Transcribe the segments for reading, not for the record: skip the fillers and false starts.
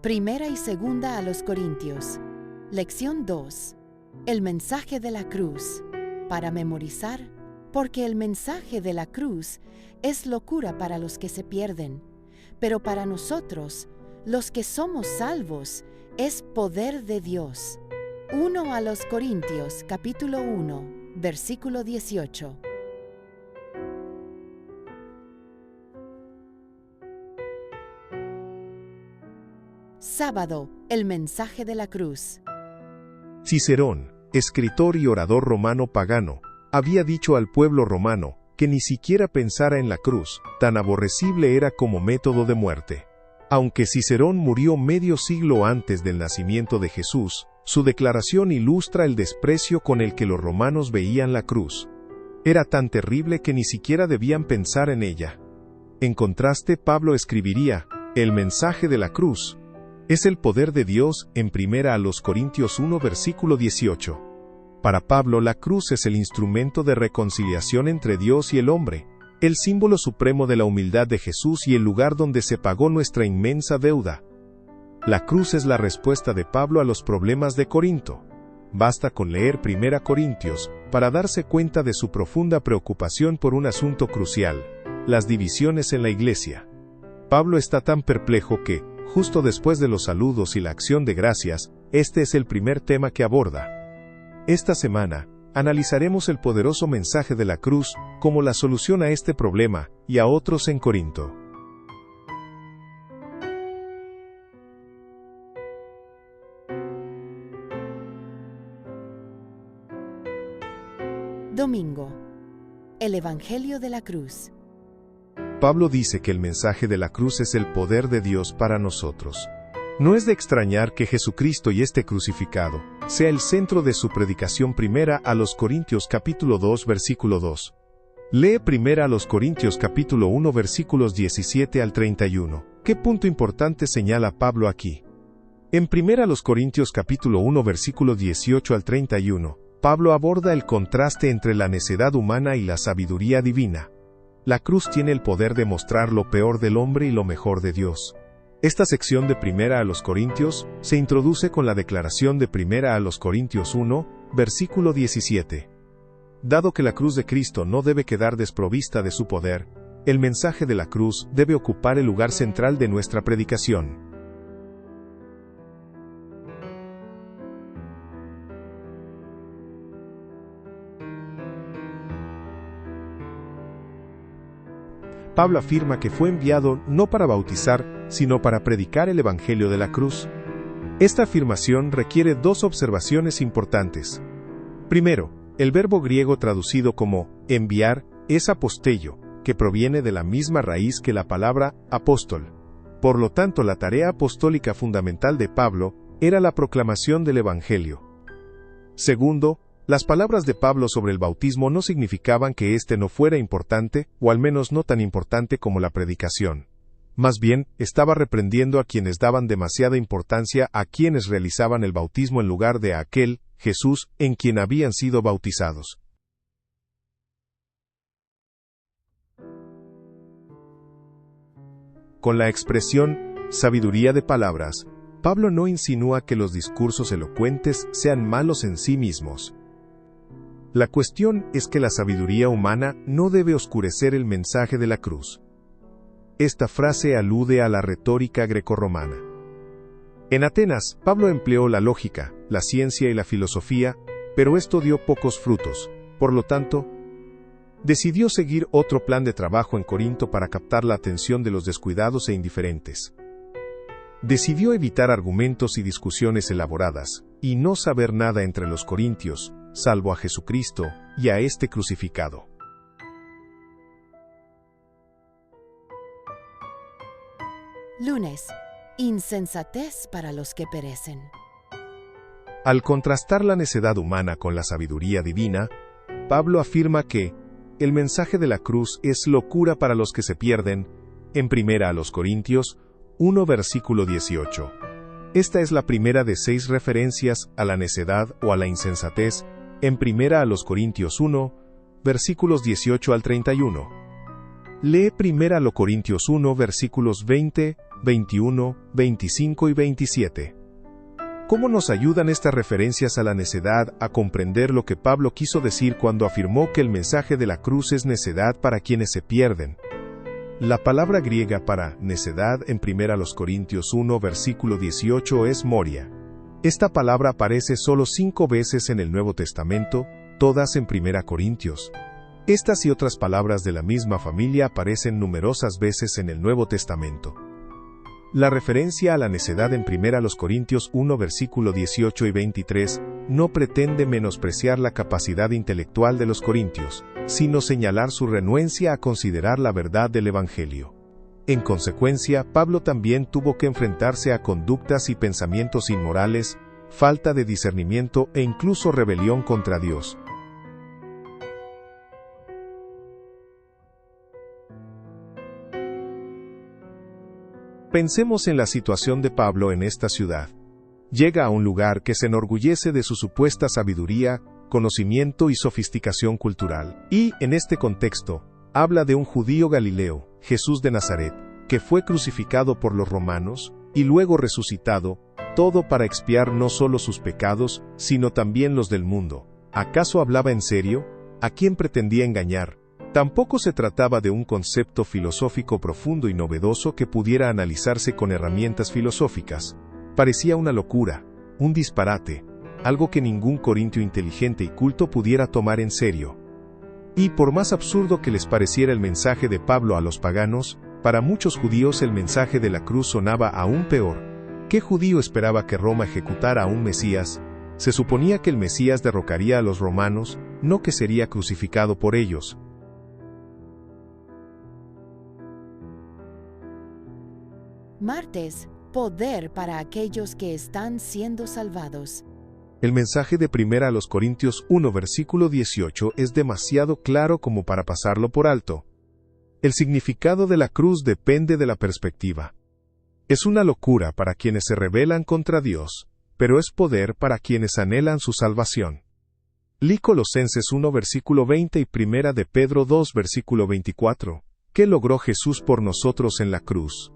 Primera y segunda a los Corintios. Lección 2. El mensaje de la cruz. Para memorizar, porque el mensaje de la cruz es locura para los que se pierden, pero para nosotros, los que somos salvos, es poder de Dios. 1 a los Corintios, capítulo 1, versículo 18. Sábado, el mensaje de la cruz. Cicerón, escritor y orador romano pagano, había dicho al pueblo romano que ni siquiera pensara en la cruz, tan aborrecible era como método de muerte. Aunque Cicerón murió medio siglo antes del nacimiento de Jesús, su declaración ilustra el desprecio con el que los romanos veían la cruz. Era tan terrible que ni siquiera debían pensar en ella. En contraste, Pablo escribiría, el mensaje de la cruz es el poder de Dios en 1 a los Corintios 1 versículo 18. Para Pablo la cruz es el instrumento de reconciliación entre Dios y el hombre, el símbolo supremo de la humildad de Jesús y el lugar donde se pagó nuestra inmensa deuda. La cruz es la respuesta de Pablo a los problemas de Corinto. Basta con leer 1 Corintios para darse cuenta de su profunda preocupación por un asunto crucial, las divisiones en la iglesia. Pablo está tan perplejo que, justo después de los saludos y la acción de gracias, este es el primer tema que aborda. Esta semana, analizaremos el poderoso mensaje de la cruz como la solución a este problema y a otros en Corinto. Domingo. El Evangelio de la cruz. Pablo dice que el mensaje de la cruz es el poder de Dios para nosotros. No es de extrañar que Jesucristo y este crucificado sea el centro de su predicación. 1 a los Corintios capítulo 2 versículo 2. Lee 1 a los Corintios capítulo 1 versículos 17 al 31. ¿Qué punto importante señala Pablo aquí? En 1 a los Corintios capítulo 1 versículo 18 al 31, Pablo aborda el contraste entre la necedad humana y la sabiduría divina. La cruz tiene el poder de mostrar lo peor del hombre y lo mejor de Dios. Esta sección de 1 a los Corintios se introduce con la declaración de 1 a los Corintios 1, versículo 17. Dado que la cruz de Cristo no debe quedar desprovista de su poder, el mensaje de la cruz debe ocupar el lugar central de nuestra predicación. Pablo afirma que fue enviado no para bautizar, sino para predicar el Evangelio de la cruz. Esta afirmación requiere dos observaciones importantes. Primero, el verbo griego traducido como enviar es apostello, que proviene de la misma raíz que la palabra apóstol. Por lo tanto, la tarea apostólica fundamental de Pablo era la proclamación del Evangelio. Segundo, las palabras de Pablo sobre el bautismo no significaban que éste no fuera importante, o al menos no tan importante como la predicación. Más bien, estaba reprendiendo a quienes daban demasiada importancia a quienes realizaban el bautismo en lugar de a aquel, Jesús, en quien habían sido bautizados. Con la expresión sabiduría de palabras, Pablo no insinúa que los discursos elocuentes sean malos en sí mismos. La cuestión es que la sabiduría humana no debe oscurecer el mensaje de la cruz. Esta frase alude a la retórica grecorromana. En Atenas, Pablo empleó la lógica, la ciencia y la filosofía, pero esto dio pocos frutos. Por lo tanto, decidió seguir otro plan de trabajo en Corinto para captar la atención de los descuidados e indiferentes. Decidió evitar argumentos y discusiones elaboradas, y no saber nada entre los corintios, salvo a Jesucristo y a este crucificado. Lunes. Insensatez para los que perecen. Al contrastar la necedad humana con la sabiduría divina, Pablo afirma que el mensaje de la cruz es locura para los que se pierden, en 1 a los Corintios 1 versículo 18. Esta es la primera de 6 referencias a la necedad o a la insensatez en 1 a los Corintios 1, versículos 18 al 31. Lee 1 Corintios 1 versículos 20, 21, 25 y 27. ¿Cómo nos ayudan estas referencias a la necedad a comprender lo que Pablo quiso decir cuando afirmó que el mensaje de la cruz es necedad para quienes se pierden? La palabra griega para necedad en 1 Corintios 1 versículo 18 es moria. Esta palabra aparece solo 5 veces en el Nuevo Testamento, todas en 1 Corintios. Estas y otras palabras de la misma familia aparecen numerosas veces en el Nuevo Testamento. La referencia a la necedad en 1 Corintios 1 versículo 18 y 23 no pretende menospreciar la capacidad intelectual de los corintios, sino señalar su renuencia a considerar la verdad del Evangelio. En consecuencia, Pablo también tuvo que enfrentarse a conductas y pensamientos inmorales, falta de discernimiento e incluso rebelión contra Dios. Pensemos en la situación de Pablo en esta ciudad. Llega a un lugar que se enorgullece de su supuesta sabiduría, conocimiento y sofisticación cultural, y, en este contexto, habla de un judío galileo, Jesús de Nazaret, que fue crucificado por los romanos, y luego resucitado, todo para expiar no solo sus pecados, sino también los del mundo. ¿Acaso hablaba en serio? ¿A quién pretendía engañar? Tampoco se trataba de un concepto filosófico profundo y novedoso que pudiera analizarse con herramientas filosóficas. Parecía una locura, un disparate, algo que ningún corintio inteligente y culto pudiera tomar en serio. Y por más absurdo que les pareciera el mensaje de Pablo a los paganos, para muchos judíos el mensaje de la cruz sonaba aún peor. ¿Qué judío esperaba que Roma ejecutara a un Mesías? Se suponía que el Mesías derrocaría a los romanos, no que sería crucificado por ellos. Martes, poder para aquellos que están siendo salvados. El mensaje de 1 Corintios 1 versículo 18 es demasiado claro como para pasarlo por alto. El significado de la cruz depende de la perspectiva. Es una locura para quienes se rebelan contra Dios, pero es poder para quienes anhelan su salvación. Lee Colosenses 1 versículo 20 y 1 de Pedro 2 versículo 24. ¿Qué logró Jesús por nosotros en la cruz?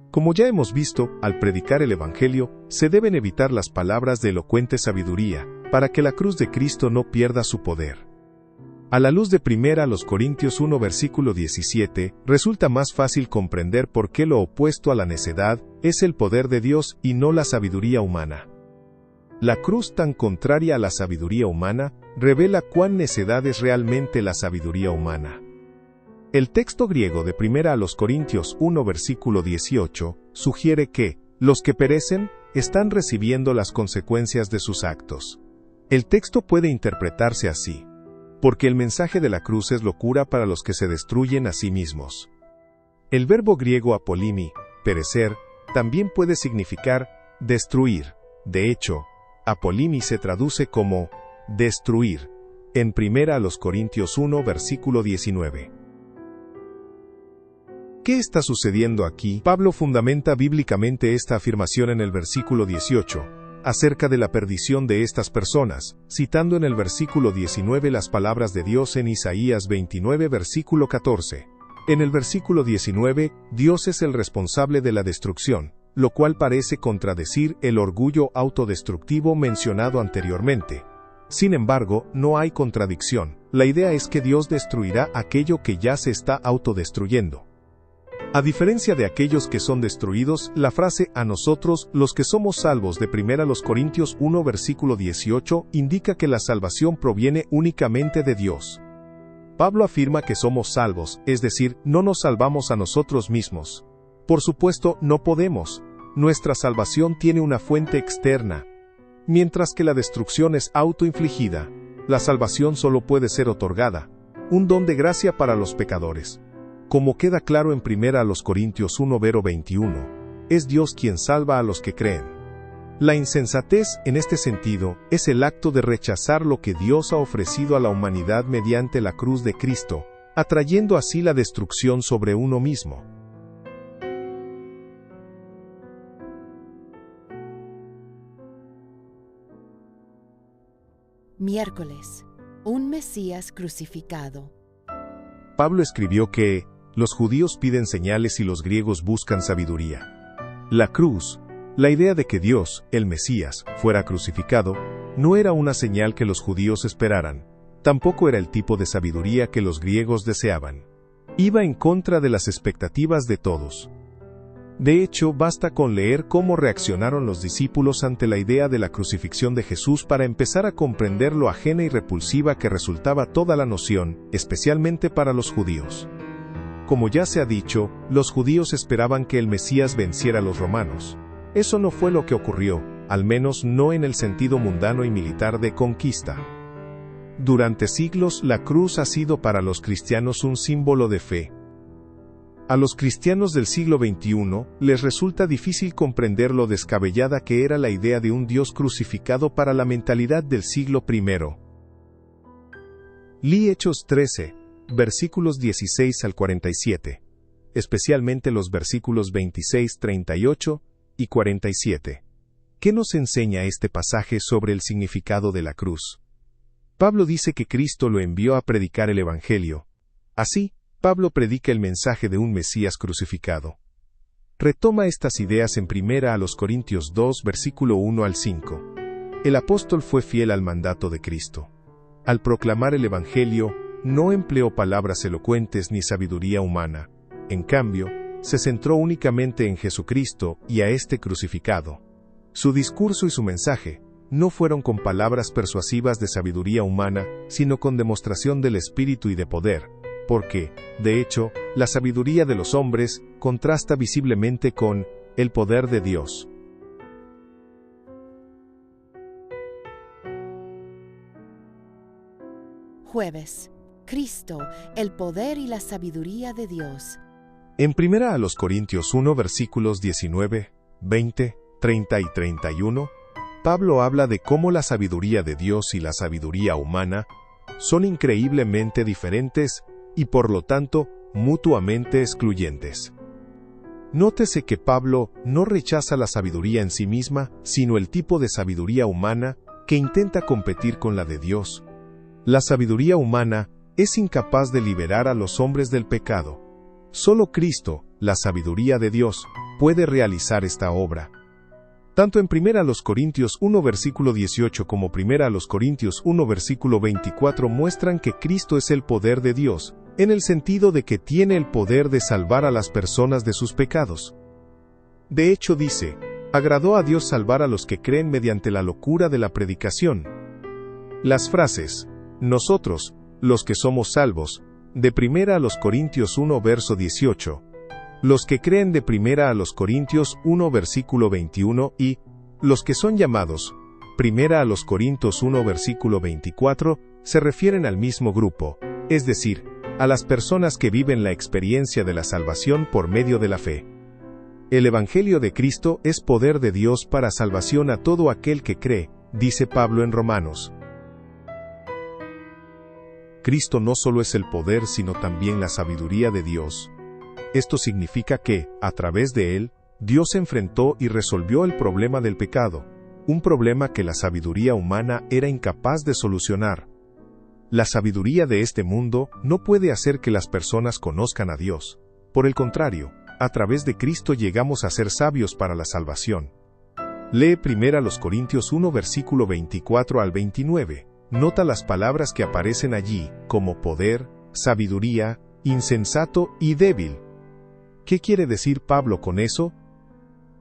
Como ya hemos visto, al predicar el Evangelio, se deben evitar las palabras de elocuente sabiduría, para que la cruz de Cristo no pierda su poder. A la luz de 1 Corintios 1 versículo 17, resulta más fácil comprender por qué lo opuesto a la necedad es el poder de Dios y no la sabiduría humana. La cruz tan contraria a la sabiduría humana, revela cuán necedad es realmente la sabiduría humana. El texto griego de 1 Corintios 1 versículo 18 sugiere que los que perecen están recibiendo las consecuencias de sus actos. El texto puede interpretarse así: porque el mensaje de la cruz es locura para los que se destruyen a sí mismos. El verbo griego apolimi, perecer, también puede significar destruir. De hecho, apolimi se traduce como destruir en 1 Corintios 1 versículo 19. ¿Qué está sucediendo aquí? Pablo fundamenta bíblicamente esta afirmación en el versículo 18, acerca de la perdición de estas personas, citando en el versículo 19 las palabras de Dios en Isaías 29 versículo 14. En el versículo 19, Dios es el responsable de la destrucción, lo cual parece contradecir el orgullo autodestructivo mencionado anteriormente. Sin embargo, no hay contradicción. La idea es que Dios destruirá aquello que ya se está autodestruyendo. A diferencia de aquellos que son destruidos, la frase «a nosotros, los que somos salvos» de 1 Corintios 1 versículo 18 indica que la salvación proviene únicamente de Dios. Pablo afirma que somos salvos, es decir, no nos salvamos a nosotros mismos. Por supuesto, no podemos. Nuestra salvación tiene una fuente externa. Mientras que la destrucción es autoinfligida, la salvación solo puede ser otorgada, un don de gracia para los pecadores. Como queda claro en 1 Corintios 1 vero 21, es Dios quien salva a los que creen. La insensatez, en este sentido, es el acto de rechazar lo que Dios ha ofrecido a la humanidad mediante la cruz de Cristo, atrayendo así la destrucción sobre uno mismo. Miércoles, un Mesías crucificado. Pablo escribió que Los judíos piden señales y los griegos buscan sabiduría. La cruz, la idea de que Dios, el Mesías, fuera crucificado, no era una señal que los judíos esperaran, tampoco era el tipo de sabiduría que los griegos deseaban. Iba en contra de las expectativas de todos. De hecho, basta con leer cómo reaccionaron los discípulos ante la idea de la crucifixión de Jesús para empezar a comprender lo ajena y repulsiva que resultaba toda la noción, especialmente para los judíos. Como ya se ha dicho, los judíos esperaban que el Mesías venciera a los romanos. Eso no fue lo que ocurrió, al menos no en el sentido mundano y militar de conquista. Durante siglos, la cruz ha sido para los cristianos un símbolo de fe. A los cristianos del siglo XXI les resulta difícil comprender lo descabellada que era la idea de un Dios crucificado para la mentalidad del siglo I. Lee Hechos 13, versículos 16 al 47, especialmente los versículos 26, 38 y 47. ¿Qué nos enseña este pasaje sobre el significado de la cruz? Pablo dice que Cristo lo envió a predicar el Evangelio. Así, Pablo predica el mensaje de un Mesías crucificado. Retoma estas ideas en 1 Corintios 2, versículo 1 al 5. El apóstol fue fiel al mandato de Cristo. Al proclamar el Evangelio, no empleó palabras elocuentes ni sabiduría humana. En cambio, se centró únicamente en Jesucristo y a este crucificado. Su discurso y su mensaje no fueron con palabras persuasivas de sabiduría humana, sino con demostración del Espíritu y de poder, porque, de hecho, la sabiduría de los hombres contrasta visiblemente con el poder de Dios. Jueves. Cristo, el poder y la sabiduría de Dios. En 1 Corintios 1, versículos 19, 20, 30 y 31, Pablo habla de cómo la sabiduría de Dios y la sabiduría humana son increíblemente diferentes y por lo tanto mutuamente excluyentes. Nótese que Pablo no rechaza la sabiduría en sí misma, sino el tipo de sabiduría humana que intenta competir con la de Dios. La sabiduría humana es incapaz de liberar a los hombres del pecado. Solo Cristo, la sabiduría de Dios, puede realizar esta obra. Tanto en 1 Corintios 1 versículo 18 como 1 Corintios 1 versículo 24 muestran que Cristo es el poder de Dios, en el sentido de que tiene el poder de salvar a las personas de sus pecados. De hecho dice, agradó a Dios salvar a los que creen mediante la locura de la predicación. Las frases, nosotros, los que somos salvos, de 1 Corintios 1 verso 18, los que creen de 1 Corintios 1 versículo 21 y los que son llamados, 1 Corintios 1 versículo 24, se refieren al mismo grupo, es decir, a las personas que viven la experiencia de la salvación por medio de la fe. El Evangelio de Cristo es poder de Dios para salvación a todo aquel que cree, dice Pablo en Romanos. Cristo no solo es el poder sino también la sabiduría de Dios. Esto significa que, a través de él, Dios enfrentó y resolvió el problema del pecado, un problema que la sabiduría humana era incapaz de solucionar. La sabiduría de este mundo no puede hacer que las personas conozcan a Dios. Por el contrario, a través de Cristo llegamos a ser sabios para la salvación. Lee 1 Corintios 1 versículo 24 al 29. Nota las palabras que aparecen allí, como poder, sabiduría, insensato y débil. ¿Qué quiere decir Pablo con eso?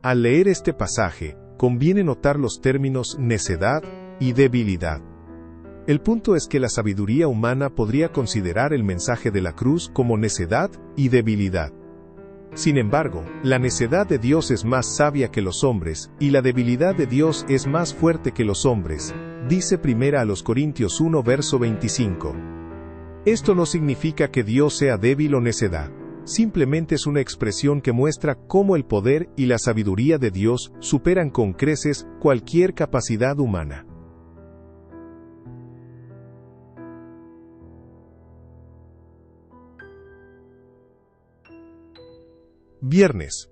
Al leer este pasaje, conviene notar los términos necedad y debilidad. El punto es que la sabiduría humana podría considerar el mensaje de la cruz como necedad y debilidad. Sin embargo, la necedad de Dios es más sabia que los hombres, y la debilidad de Dios es más fuerte que los hombres, dice 1 Corintios 1 verso 25. Esto no significa que Dios sea débil o necedad. Simplemente es una expresión que muestra cómo el poder y la sabiduría de Dios superan con creces cualquier capacidad humana. Viernes.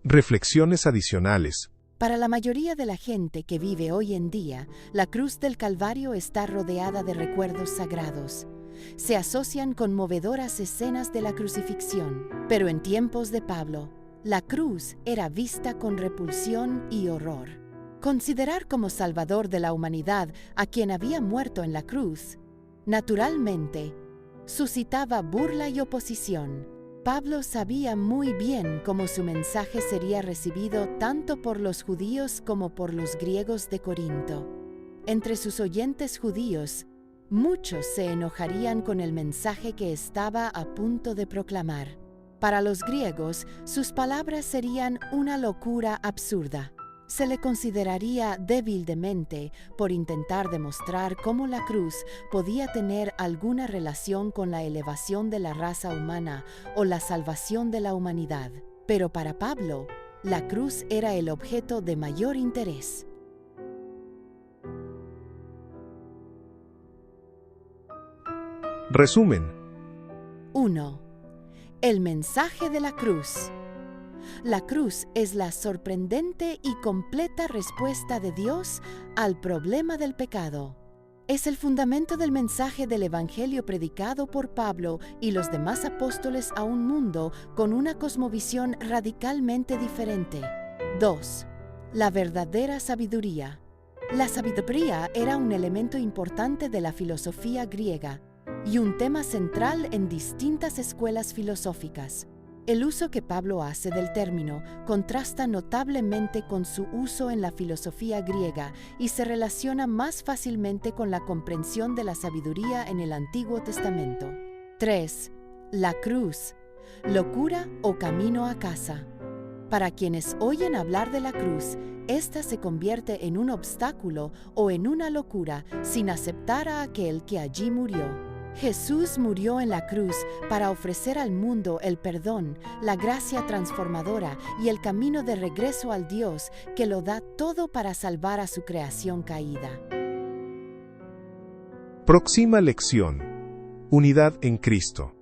Reflexiones adicionales. Para la mayoría de la gente que vive hoy en día, la cruz del Calvario está rodeada de recuerdos sagrados. se asocian conmovedoras escenas de la crucifixión, pero en tiempos de Pablo, la cruz era vista con repulsión y horror. Considerar como Salvador de la humanidad a quien había muerto en la cruz, naturalmente, suscitaba burla y oposición. Pablo sabía muy bien cómo su mensaje sería recibido tanto por los judíos como por los griegos de Corinto. Entre sus oyentes judíos, muchos se enojarían con el mensaje que estaba a punto de proclamar. Para los griegos, sus palabras serían una locura absurda. Se le consideraría débil de mente por intentar demostrar cómo la cruz podía tener alguna relación con la elevación de la raza humana o la salvación de la humanidad. Pero para Pablo, la cruz era el objeto de mayor interés. Resumen. 1. El mensaje de la cruz. La cruz es la sorprendente y completa respuesta de Dios al problema del pecado. Es el fundamento del mensaje del Evangelio predicado por Pablo y los demás apóstoles a un mundo con una cosmovisión radicalmente diferente. 2. La verdadera sabiduría. La sabiduría era un elemento importante de la filosofía griega y un tema central en distintas escuelas filosóficas. El uso que Pablo hace del término contrasta notablemente con su uso en la filosofía griega y se relaciona más fácilmente con la comprensión de la sabiduría en el Antiguo Testamento. 3. La cruz, locura o camino a casa. Para quienes oyen hablar de la cruz, esta se convierte en un obstáculo o en una locura sin aceptar a aquel que allí murió. Jesús murió en la cruz para ofrecer al mundo el perdón, la gracia transformadora y el camino de regreso al Dios que lo da todo para salvar a su creación caída. Próxima lección. Unidad en Cristo.